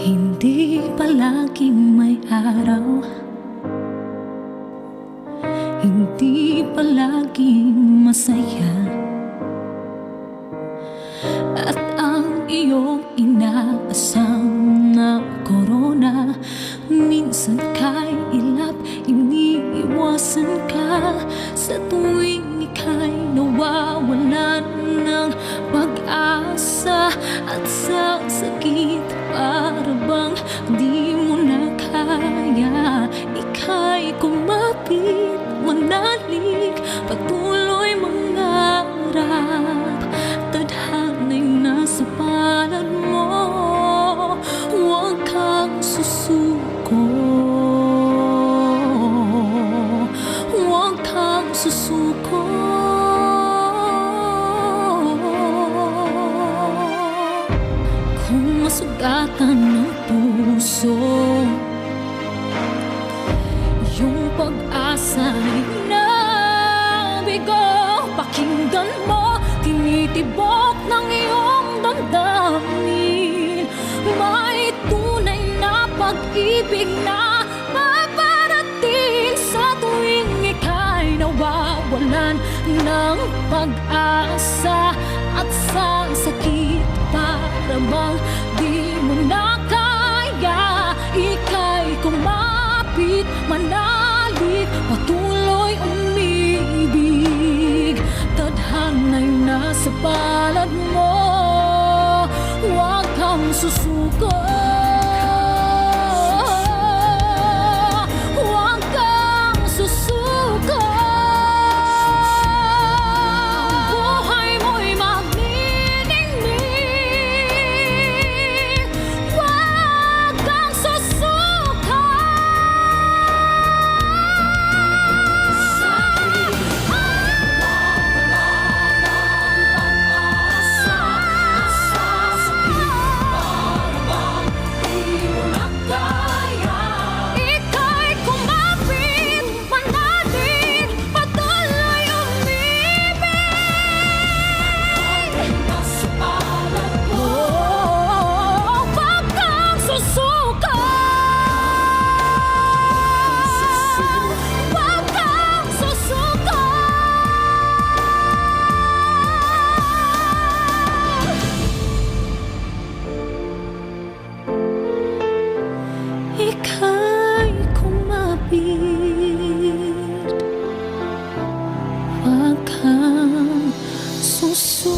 Hindi palaging may araw, hindi palaging masaya, at ang iyong inaasam na korona minsan ka'y ilap, iniiwasan ka sa tuwing ika'y nawawalan ng pag-asa. At sa sakit para bang di mo na kaya, ika'y kumapit, manalig, patuloy mangarap. Tadhana'y nasa palad mo, huwag kang susuko, huwag kang susuko. Kung masugatan ng puso, yung pag-asa'y nabigo, pakinggan mo, tinitibok ng iyong damdamin. May tunay na pag-ibig na paparating sa tuwing ika'y nawawalan ng pag-asa. At sa sakit para bang di mo na kaya, ika'y kumapit, manalig, patuloy umibig. Tadhana'y nasa palad mo, huwag kang susuko, huwag kang susuko. Buhay mo'y magniningning, huwag kang susuko. Ika'y kumapit, manalig, patuloy umibig. Huwag kang susuko, huwag kang susuko. Ika'y kumapit, huwag kang susuko.